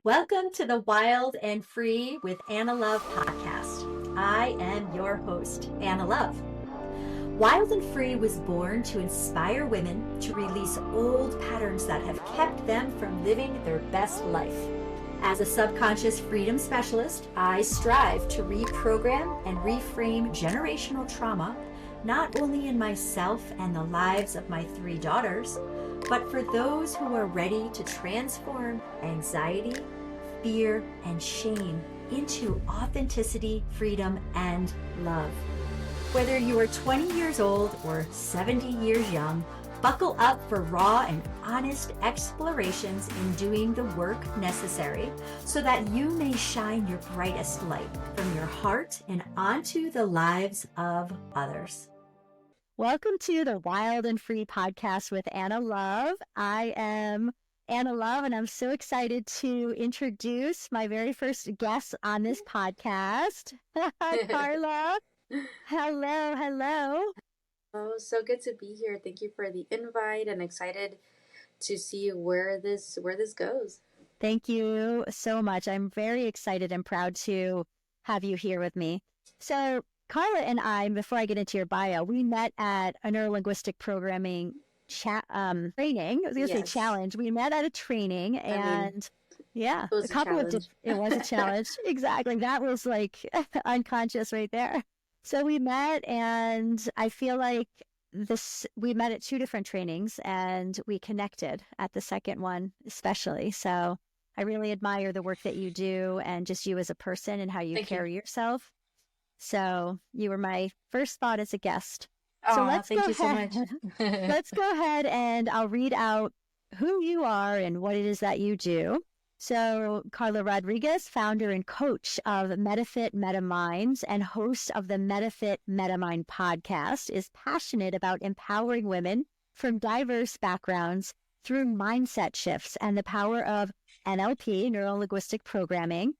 Welcome to the Wild and Free with Anna Love podcast. I am your host, Anna Love. Wild and Free was born to inspire women to release old patterns that have kept them from living their best life. As a subconscious freedom specialist, I strive to reprogram and reframe generational trauma, not only in myself and the lives of my 3 daughters, but for those who are ready to transform anxiety, fear, and shame into authenticity, freedom, and love. Whether you are 20 years old or 70 years young, buckle up for raw and honest explorations in doing the work necessary so that you may shine your brightest light from your heart and onto the lives of others. Welcome to the Wild and Free podcast with Anna Love. I am Anna Love, and I'm so excited to introduce my very first guest on this podcast, Karla. Hello. Oh, so good to be here. Thank you for the invite and excited to see where this goes. Thank you so much. I'm very excited and proud to have you here with me. So Karla and I, before I get into your bio, we met at a neurolinguistic programming training. I was going to say Yes. challenge. We met at a training and It was a couple of challenge. it was a challenge. Exactly. That was like unconscious right there. So we met, and I feel like we met at 2 different trainings and we connected at the second one, especially. So I really admire the work that you do and just you as a person and how you Thank you. carry yourself. So you were my first thought as a guest. So Oh, let's thank go you so ahead. much. Let's go ahead and I'll read out who you are and what it is that you do. So Karla Rodriguez, founder and coach of Metafit Metamind and host of the Metafit Metamind podcast, is passionate about empowering women from diverse backgrounds through mindset shifts and the power of NLP, neuro-linguistic programming.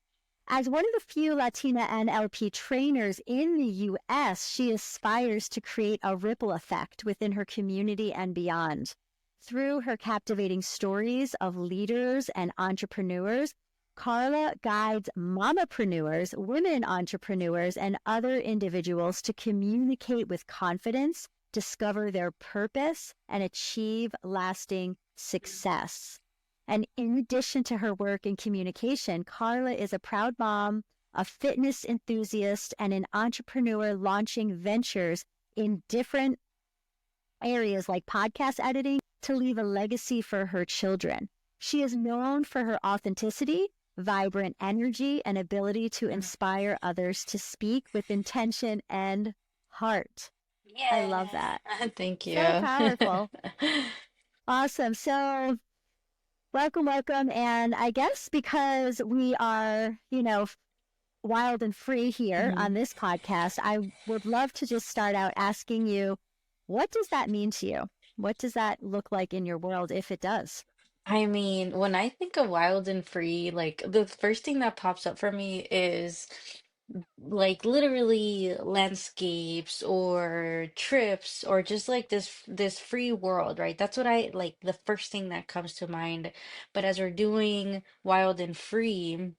As one of the few Latina NLP trainers in the U.S., she aspires to create a ripple effect within her community and beyond. Through her captivating stories of leaders and entrepreneurs, Karla guides mamapreneurs, women entrepreneurs, and other individuals to communicate with confidence, discover their purpose, and achieve lasting success. And in addition to her work in communication, Karla is a proud mom, a fitness enthusiast, and an entrepreneur launching ventures in different areas like podcast editing to leave a legacy for her children. She is known for her authenticity, vibrant energy, and ability to inspire others to speak with intention and heart. Yeah. I love that. Thank you. So powerful. Awesome. So welcome. And I guess because we are, wild and free here on this podcast, I would love to just start out asking you, what does that mean to you? What does that look like in your world, if it does? When I think of wild and free, like the first thing that pops up for me is like literally landscapes or trips or just like this free world, right? That's what I like, the first thing that comes to mind. But as we're doing wild and free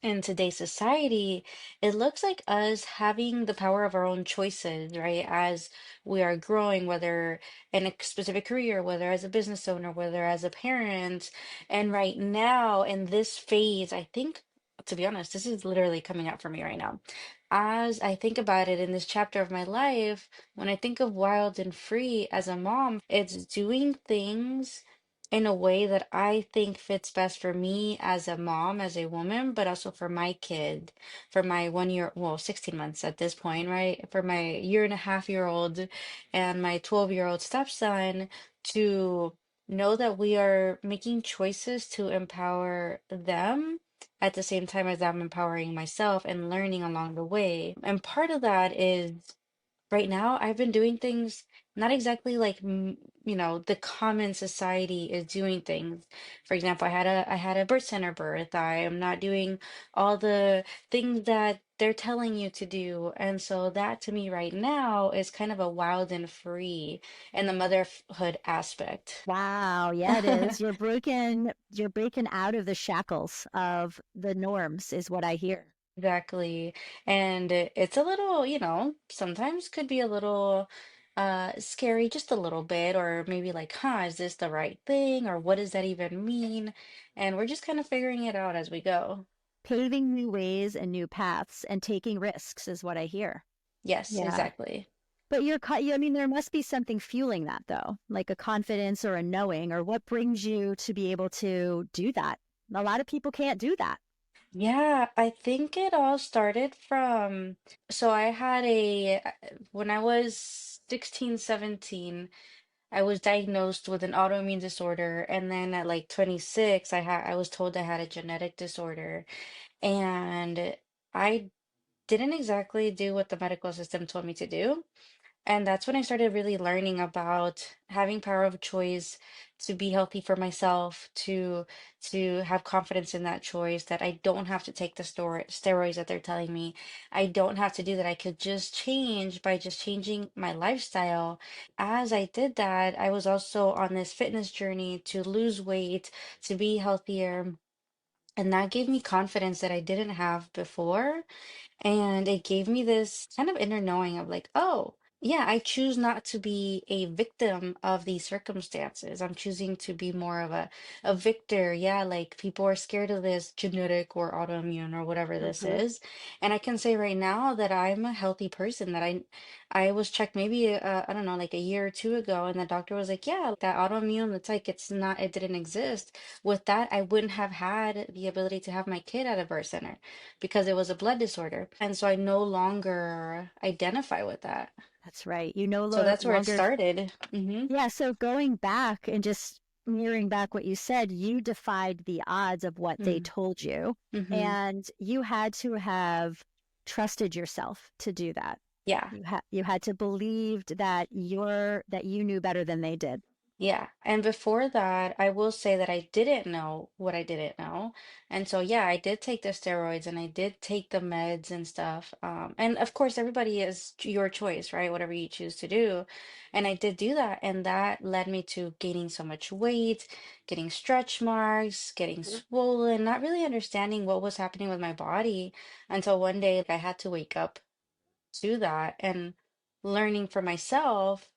in today's society, it looks like us having the power of our own choices, right? As we are growing, whether in a specific career, whether as a business owner, whether as a parent. And right now, in this phase, I think, to be honest, this is literally coming out for me right now. As I think about it in this chapter of my life, when I think of wild and free as a mom, it's doing things in a way that I think fits best for me as a mom, as a woman, but also for my kid, for my 1 year, well, 16 months at this point, right? For my year-and-a-half-year-old and my 12-year-old stepson to know that we are making choices to empower them at the same time as I'm empowering myself and learning along the way. And part of that is Right now, I've been doing things not exactly like the common society is doing things. For example, I had a birth center birth. I am not doing all the things that they're telling you to do. And so that to me right now is kind of a wild and free in the motherhood aspect. Wow, yeah, it is. You're breaking out of the shackles of the norms, is what I hear. Exactly. And it's a little, sometimes could be a little scary, just a little bit, or maybe like, huh, is this the right thing? Or what does that even mean? And we're just kind of figuring it out as we go. Paving new ways and new paths and taking risks is what I hear. Yes, Yeah. exactly. But I mean, there must be something fueling that though, like a confidence or a knowing, or what brings you to be able to do that. A lot of people can't do that. Yeah, I think it all started from, so I had when I was 16, 17, I was diagnosed with an autoimmune disorder, and then at like 26, I was told I had a genetic disorder, and I didn't exactly do what the medical system told me to do. And that's when I started really learning about having power of choice, to be healthy for myself, to have confidence in that choice, that I don't have to take the steroids that they're telling me. I don't have to do that. I could just change by just changing my lifestyle. As I did that, I was also on this fitness journey to lose weight, to be healthier. And that gave me confidence that I didn't have before. And it gave me this kind of inner knowing of like, oh, yeah, I choose not to be a victim of these circumstances. I'm choosing to be more of a victor. Yeah, like people are scared of this genetic or autoimmune or whatever this Hmm. is. And I can say right now that I'm a healthy person, that I was checked maybe I don't know, like a year or two ago, and the doctor was like, yeah, that autoimmune, it's like it's not, it didn't exist. With that, I wouldn't have had the ability to have my kid at a birth center because it was a blood disorder. And so I no longer identify with that. That's right. You no So that's where it longer, started. yeah. So going back and just mirroring back what you said, you defied the odds of what they Mm, told you, mm-hmm. and you had to have trusted yourself to do that. Yeah. You had to believe that you knew better than they did. Yeah. And before that, I will say that I didn't know what I didn't know. And so, yeah, I did take the steroids and I did take the meds and stuff. And of course, everybody is your choice, right? Whatever you choose to do. And I did do that. And that led me to gaining so much weight, getting stretch marks, getting Mhm. swollen, not really understanding what was happening with my body until one day, like, I had to wake up to that and learning for myself.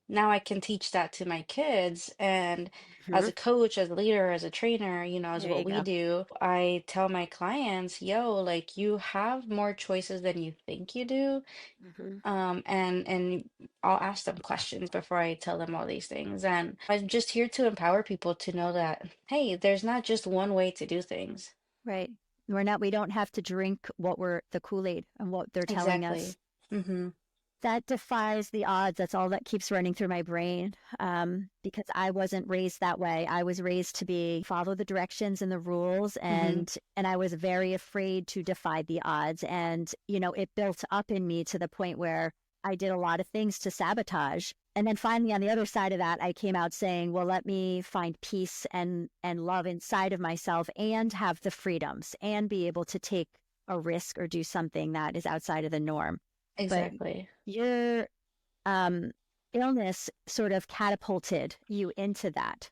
Now I can teach that to my kids. And as Mhm. a coach, as a leader, as a trainer, as There you what we go. do, I tell my clients, yo, like you have more choices than you think you do. Mhm. And I'll ask them questions before I tell them all these things. And I'm just here to empower people to know that, hey, there's not just one way to do things. Right. We don't have to drink the Kool-Aid and what they're telling us. Exactly. Mm-hmm. That defies the odds. That's all that keeps running through my brain. Because I wasn't raised that way. I was raised to be follow the directions and the rules, Mm-hmm. and I was very afraid to defy the odds. And it built up in me to the point where I did a lot of things to sabotage. And then finally, on the other side of that, I came out saying, "Well, let me find peace and love inside of myself, and have the freedoms, and be able to take a risk or do something that is outside of the norm." But Exactly. your um, illness sort of catapulted you into that.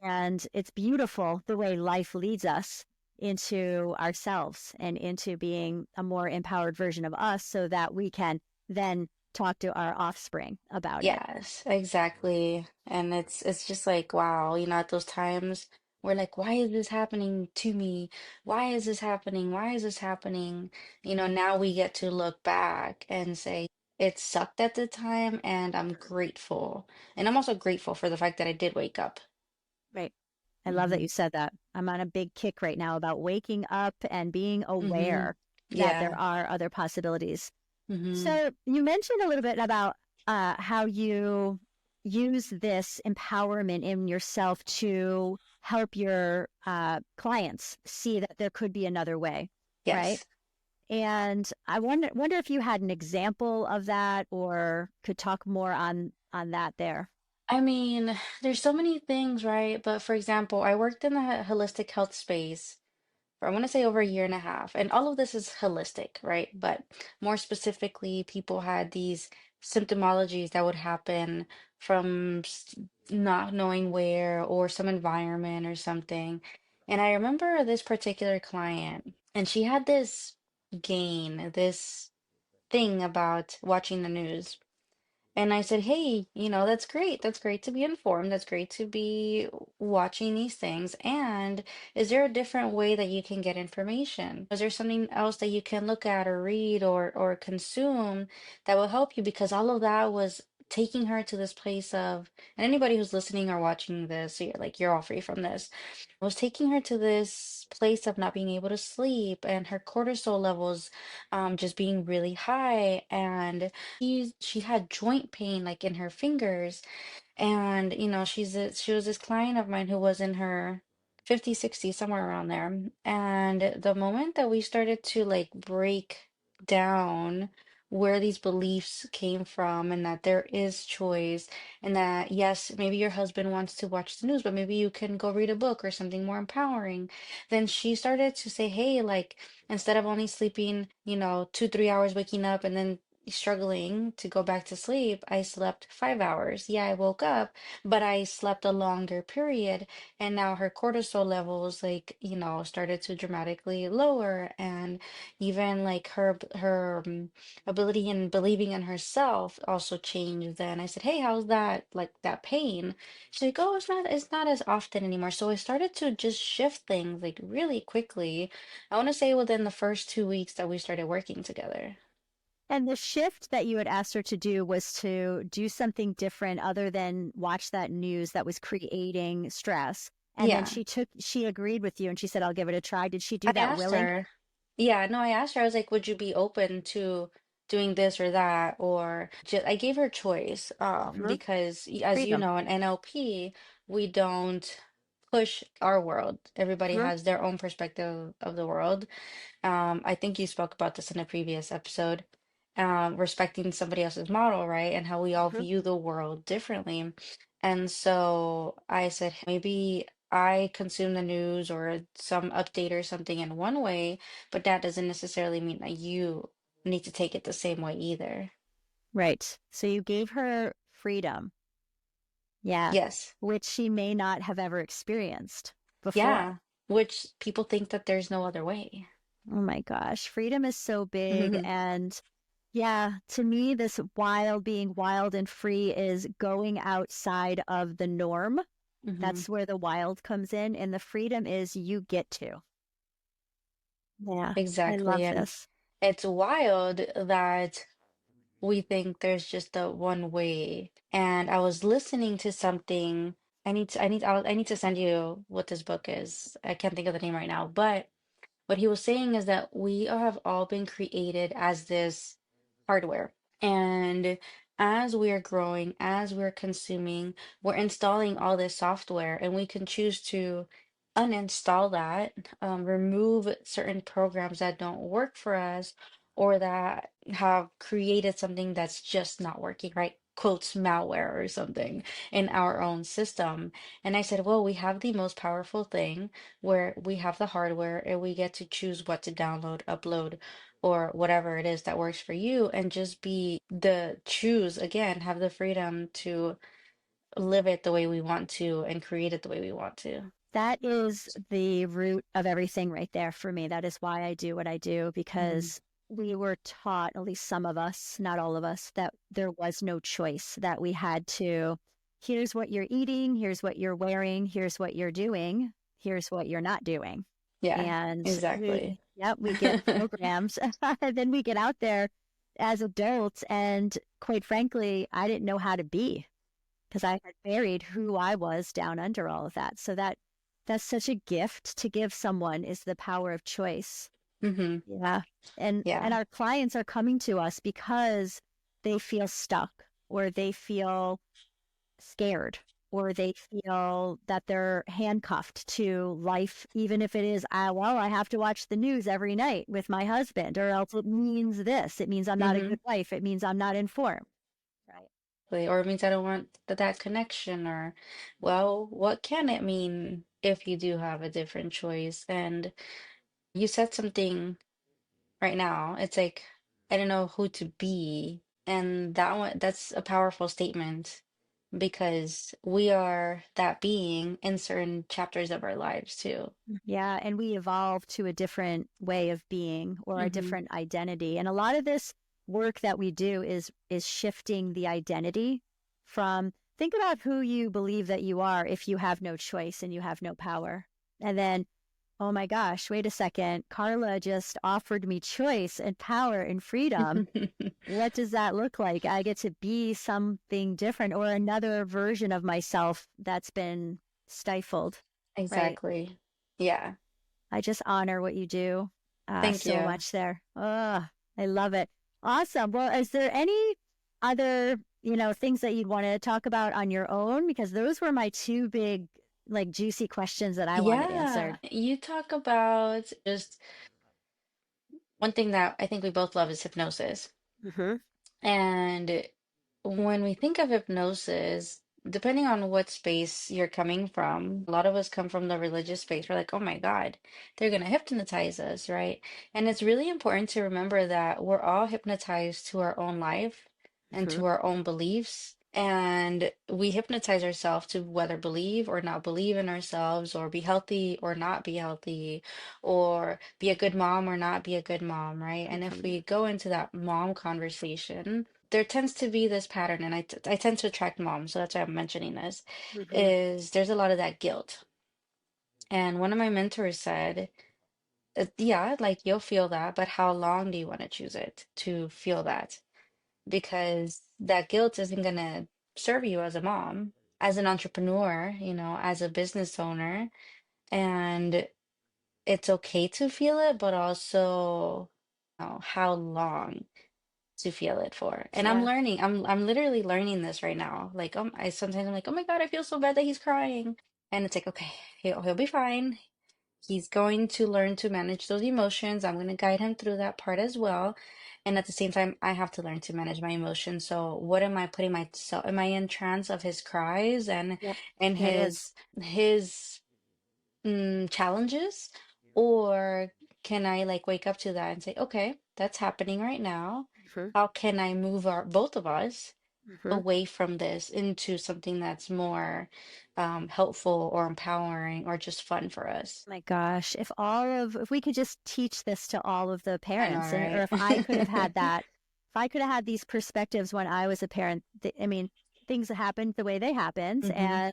And it's beautiful the way life leads us into ourselves and into being a more empowered version of us so that we can then talk to our offspring about it. Yes, exactly. And it's just like, wow, at those times we're like, why is this happening to me? Why is this happening? Why is this happening? Now we get to look back and say, it sucked at the time, and I'm grateful. And I'm also grateful for the fact that I did wake up. Right. I love that Hmm. you said that. I'm on a big kick right now about waking up and being Hmm. aware that there Yeah. are other possibilities. Hmm. So you mentioned a little bit about how you use this empowerment in yourself to help your clients see that there could be another way, right? Yes. And I wonder if you had an example of that or could talk more on that there. I mean, there's so many things, right? But for example, I worked in the holistic health space for I want to say over a year and a half. And all of this is holistic, right? But more specifically, people had these symptomologies that would happen from not knowing where or some environment or something. And I remember this particular client, and she had this this thing about watching the news. And I said, hey, that's great. That's great to be informed. That's great to be watching these things. And is there a different way that you can get information? Is there something else that you can look at or read or consume that will help you? Because all of that was taking her to this place of, and anybody who's listening or watching this, you're all free from this, was taking her to this place of not being able to sleep and her cortisol levels just being really high. And she had joint pain like in her fingers. And she was this client of mine who was in her 50s, 60s, somewhere around there. And the moment that we started to like break down where these beliefs came from and that there is choice, and that yes, maybe your husband wants to watch the news, but maybe you can go read a book or something more empowering, then she started to say, hey, like instead of only sleeping, 2, 3 hours, waking up and then struggling to go back to sleep, I slept 5 hours. Yeah, I woke up, but I slept a longer period. And now her cortisol levels, like, started to dramatically lower. And even like her ability in believing in herself also changed. Then I said, hey, how's that, like that pain? She's like, oh, it's not as often anymore. So I started to just shift things like really quickly. I want to say within the first 2 weeks that we started working together. And the shift that you had asked her to do was to do something different other than watch that news that was creating stress. And then Yeah. she agreed with you and she said, I'll give it a try. Did she I do that asked willingly? her, yeah, no, I asked her, I was like, would you be open to doing this or that? Or just, I gave her choice, Mhm. because as you Freedom. know, in NLP, we don't push our world. Everybody Mhm. has their own perspective of the world. I think you spoke about this in a previous episode, respecting somebody else's model, right? And how we all Mhm. view the world differently. And so I said, maybe I consume the news or some update or something in one way, but that doesn't necessarily mean that you need to take it the same way either. Right. So you gave her freedom. Yeah. Yes. Which she may not have ever experienced before. Yeah. Which people think that there's no other way. Oh my gosh. Freedom is so big. Hmm. And yeah, to me, this being wild and free is going outside of the norm. Hmm. That's where the wild comes in. And the freedom is you get to. Yeah, I Exactly. love And this. it's wild that we think there's just the one way. And I was listening to something. I need to send you what this book is. I can't think of the name right now, but what he was saying is that we have all been created as this hardware. And as we're growing, as we're consuming, we're installing all this software, and we can choose to uninstall that, remove certain programs that don't work for us or that have created something that's just not working, right? Quotes malware or something in our own system. And I said, well, we have the most powerful thing where we have the hardware and we get to choose what to download, upload, or whatever it is that works for you, and just be the choose again, have the freedom to live it the way we want to and create it the way we want to. That is the root of everything right there for me. That is why I do what I do Hmm. because we were taught, at least some of us, not all of us, that there was no choice, that we had to, here's what you're eating, here's what you're wearing, here's what you're doing, here's what you're not doing. Yeah, And exactly. we get programs. And then we get out there as adults. And quite frankly, I didn't know how to be because I had buried who I was down under all of that. So that's such a gift to give someone is the power of choice. Hmm. Yeah. And Yeah. our clients are coming to us because they feel stuck or they feel scared or they feel that they're handcuffed to life, even if it is, well, I have to watch the news every night with my husband, or else it means this. It means I'm not a Mm-hmm. good wife. It means I'm not informed. Right. Or it means I don't want that connection, or, well, what can it mean if you do have a different choice? And you said something right now. It's like, I don't know who to be. And that's a powerful statement because we are that being in certain chapters of our lives too. Yeah, and we evolve to a different way of being or a Mm-hmm. different identity. And a lot of this work that we do is shifting the identity from think about who you believe that you are if you have no choice and you have no power. And then, oh my gosh, wait a second. Karla just offered me choice and power and freedom. What does that look like? I get to be something different or another version of myself that's been stifled, right? Exactly. Yeah. I just honor what you do Thank so you. much there. Oh, I love it. Awesome. Well, is there any other, things that you'd want to talk about on your own? Because those were my two big, like, juicy questions that I wanted Yeah, answered. you talk about just one thing that I think we both love is hypnosis. Mm-hmm. And when we think of hypnosis, depending on what space you're coming from, a lot of us come from the religious space. We're like, oh my God, they're going to hypnotize us, right? And it's really important to remember that we're all hypnotized to our own life and Mm-hmm. to our own beliefs. And we hypnotize ourselves to whether believe or not believe in ourselves, or be healthy or not be healthy, or be a good mom or not be a good mom, right? And if Mm-hmm. we go into that mom conversation, there tends to be this pattern, and I tend to attract moms, so that's why I'm mentioning this, Mm-hmm. is there's a lot of that guilt. And one of my mentors said, yeah, like you'll feel that, but how long do you want to choose it to feel that? Because that guilt isn't going to serve you as a mom, as an entrepreneur, as a business owner. And it's okay to feel it, but also, how long to feel it for. And I'm Yeah. learning. I'm literally learning this right now. Like, I sometimes I'm like, oh my God, I feel so bad that he's crying. And it's like, okay, he'll be fine. He's going to learn to manage those emotions. I'm going to guide him through that part as well. And at the same time, I have to learn to manage my emotions. So what am I putting myself, am I in trance of his cries and Yep. and It is. his challenges, or can I like wake up to that and say, okay, that's happening right now. Mm-hmm. How can I move both of us Mm-hmm. away from this into something that's more helpful or empowering or just fun for us? My gosh, if we could just teach this to all of the I know, parents, or right? if I could have had that, if I could have had these perspectives when I was a parent, I mean, things happened the way they happened, Hmm. and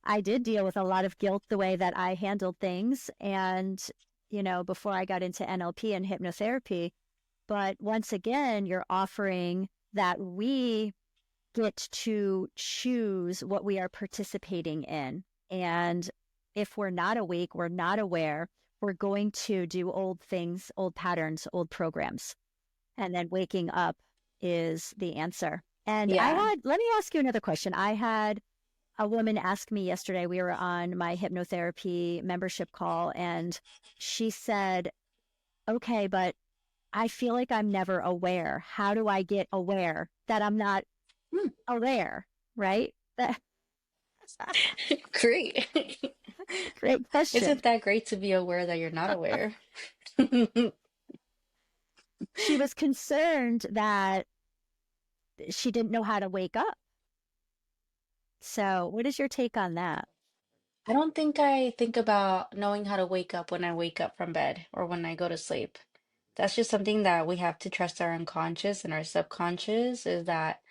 I did deal with a lot of guilt the way that I handled things, and before I got into NLP and hypnotherapy. But once again, you're offering that we get to choose what we are participating in. And if we're not awake, we're not aware, we're going to do old things, old patterns, old programs. And then waking up is the answer. And Yeah. let me ask you another question. I had a woman ask me yesterday, we were on my hypnotherapy membership call, and she said, okay, but I feel like I'm never aware. How do I get aware that I'm not Hmm. aware, right? That, Great. great question. Isn't that great to be aware that you're not aware? She was concerned that she didn't know how to wake up. So, what is your take on that? I don't think I think about knowing how to wake up when I wake up from bed or when I go to sleep. That's just something that we have to trust our unconscious and our subconscious is that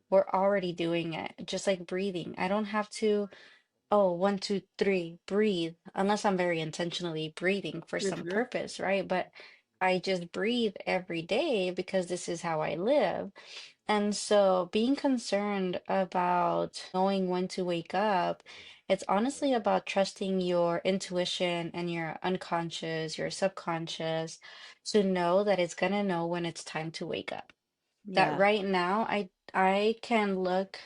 we're already doing it, just like breathing. I don't have to, oh, 1, 2, 3, breathe, unless I'm very intentionally breathing for some Mm-hmm. purpose, right? But I just breathe every day because this is how I live. And so being concerned about knowing when to wake up, it's honestly about trusting your intuition and your unconscious, your subconscious to know that it's gonna know when it's time to wake up. That Yeah. right now I can look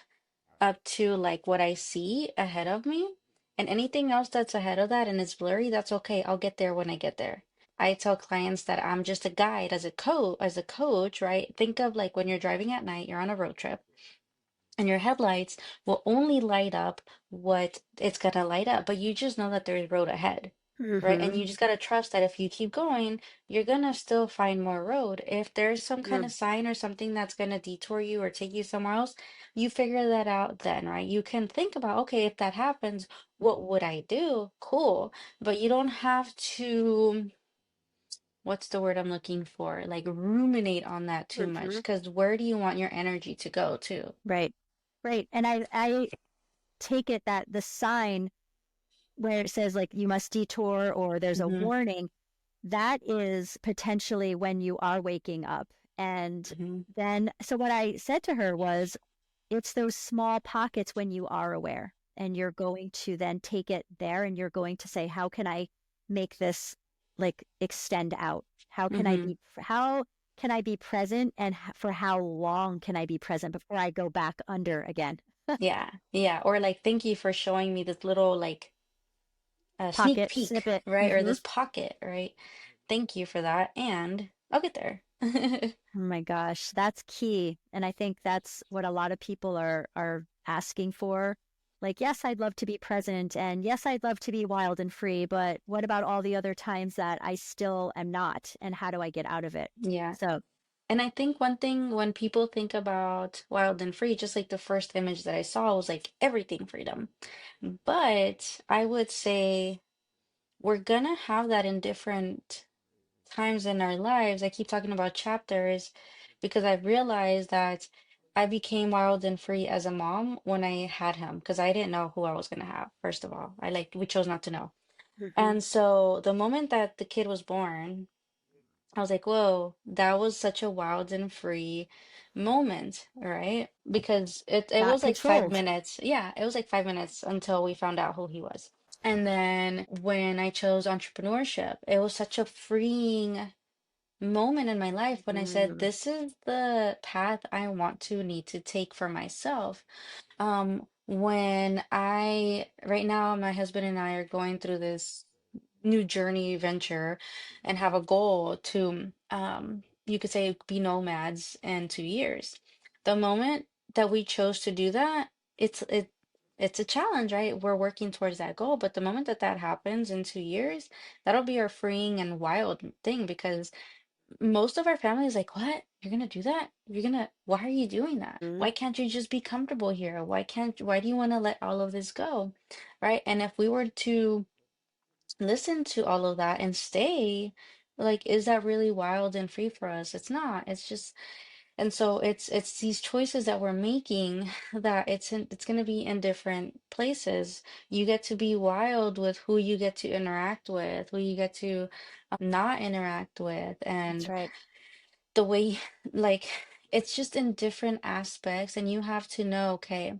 up to like what I see ahead of me. And anything else that's ahead of that and it's blurry, that's okay. I'll get there when I get there. I tell clients that I'm just a guide as a coach, right? Think of like when you're driving at night, you're on a road trip and your headlights will only light up what it's gonna light up, but you just know that there's road ahead, right? And Mm-hmm. you just gotta trust that if you keep going, you're gonna still find more road. If there's some kind of sign or something that's gonna detour you or take you somewhere else, you figure that out then, right? You can think about, okay, if that happens, what would I do? Cool. But you don't have to, what's the word I'm looking for? Like ruminate on that too much, Mm-hmm. because where do you want your energy to go to? Right. Right. And I take it that the sign where it says like you must detour or there's a Mm-hmm. warning, that is potentially when you are waking up. And Mm-hmm. then, so what I said to her was, it's those small pockets when you are aware, and you're going to then take it there and you're going to say, how can I make this like extend out? Mm-hmm. How can I be present and for how long can I be present before I go back under again? Yeah, yeah. Or like, thank you for showing me this little like sneak Pocket, peek, snippet. right? Or Mm-hmm. this pocket, right? Thank you for that. And I'll get there. Oh my gosh, that's key. And I think that's what a lot of people are asking for. Like, yes, I'd love to be present and yes, I'd love to be wild and free, but what about all the other times that I still am not and how do I get out of it? Yeah. So, And I think one thing when people think about wild and free, just like the first image that I saw was like everything freedom. But I would say we're gonna have that in different times in our lives. I keep talking about chapters because I've realized that I became wild and free as a mom when I had him because I didn't know who I was gonna have, first of all. We chose not to know. hmm, And so the moment that the kid was born, I was like, whoa, that was such a wild and free moment, right? Because it not was like five controlled. minutes. Yeah, it was like 5 minutes until we found out who he was. And then when I chose entrepreneurship, it was such a freeing moment in my life when I said, Mm, this is the path I want to need to take for myself. When right now, my husband and I are going through this new journey venture and have a goal to, you could say, be nomads in 2 years. The moment that we chose to do that, it's it it's a challenge, right? We're working towards that goal, but the moment that that happens in 2 years, that'll be our freeing and wild thing because most of our family is like, what? You're gonna do that? Why are you doing that? mm, Why can't you just be comfortable here? Why do you want to let all of this go? Right? And if we were to listen to all of that and stay, like, is that really wild and free for us? It's not. It's just, and so it's these choices that we're making that it's gonna be in different places. You get to be wild with who you get to interact with, who you get to not interact with, that's and right. the way like it's just in different aspects and you have to know, okay,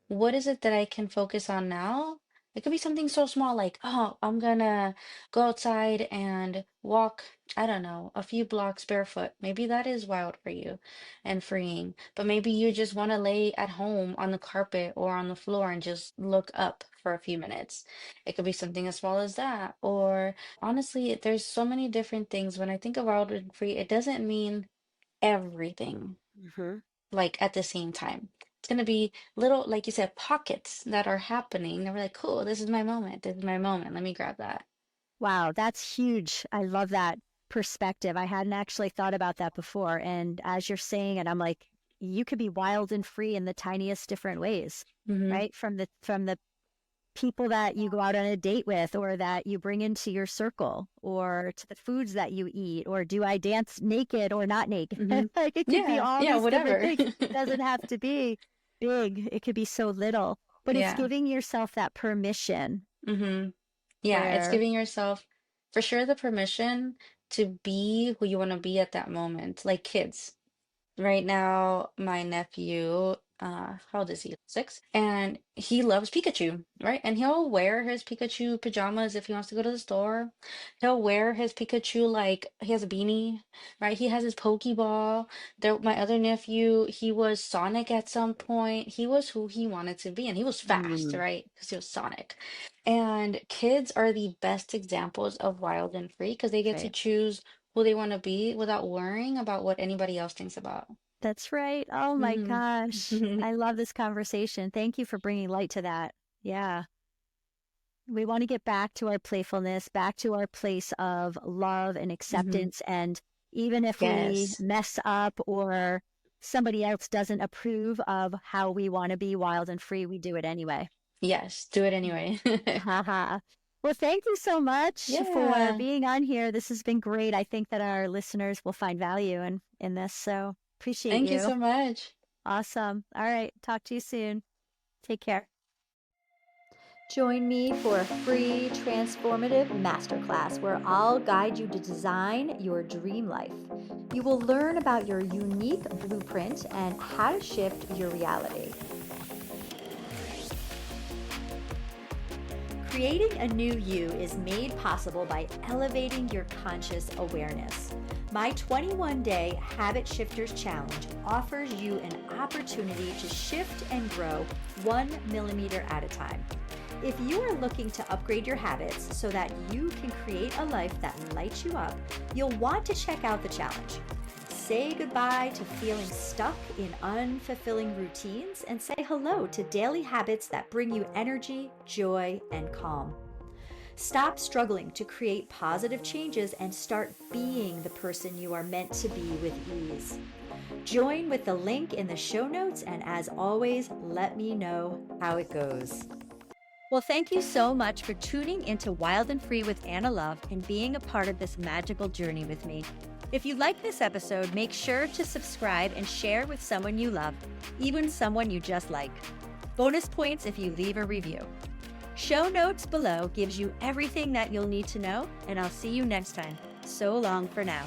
what is it that I can focus on now? It could be something so small like, oh, I'm gonna go outside and walk, I don't know, a few blocks barefoot. Maybe that is wild for you and freeing. But maybe you just want to lay at home on the carpet or on the floor and just look up for a few minutes. It could be something as small as that. Or honestly, there's so many different things. When I think of wild and free, it doesn't mean everything Hmm. like at the same time. It's gonna be little, like you said, pockets that are happening. And we're like, cool, this is my moment. This is my moment. Let me grab that. Wow, that's huge. I love that perspective. I hadn't actually thought about that before. And as you're saying it, I'm like, you could be wild and free in the tiniest different ways, Mm-hmm. right? From the people that you go out on a date with or that you bring into your circle or to the foods that you eat or do I dance naked or not naked? Mm-hmm. Like it could be Yeah, all yeah, these different whatever. things. It doesn't have to be big. It could be so little, but it's Yeah. giving yourself that permission Mm-hmm. Yeah, it's where giving yourself for sure the permission to be who you want to be at that moment. Like kids. Right now, my nephew how old is he? 6. And he loves Pikachu, right? And he'll wear his Pikachu pajamas if he wants to go to the store. He'll wear his Pikachu, like he has a beanie, right? He has his Pokeball. There, my other nephew, he was Sonic at some point. He was who he wanted to be, and he was fast, Mm, right? Because he was Sonic. And kids are the best examples of wild and free because they get to right. choose who they want to be without worrying about what anybody else thinks about. That's right. Oh my Hmm. gosh. I love this conversation. Thank you for bringing light to that. Yeah. We want to get back to our playfulness, back to our place of love and Hmm. acceptance. And even if we Yes. mess up or somebody else doesn't approve of how we want to be wild and free, we do it anyway. Yes, do it anyway. Haha. Well, thank you so much for Yeah. being on here. This has been great. I think that our listeners will find value in this. So appreciate Thank you you. so much. Awesome. All right. Talk to you soon. Take care. Join me for a free transformative masterclass where I'll guide you to design your dream life. You will learn about your unique blueprint and how to shift your reality. Creating a new you is made possible by elevating your conscious awareness. My 21-day Habit Shifters Challenge offers you an opportunity to shift and grow 1 millimeter at a time. If you are looking to upgrade your habits so that you can create a life that lights you up, you'll want to check out the challenge. Say goodbye to feeling stuck in unfulfilling routines and say hello to daily habits that bring you energy, joy, and calm. Stop struggling to create positive changes and start being the person you are meant to be with ease. Join with the link in the show notes, and as always, let me know how it goes. Well, thank you so much for tuning into Wild and Free with Anna Love and being a part of this magical journey with me. If you like this episode, make sure to subscribe and share with someone you love, even someone you just like. Bonus points if you leave a review. Show notes below gives you everything that you'll need to know, and I'll see you next time. So long for now.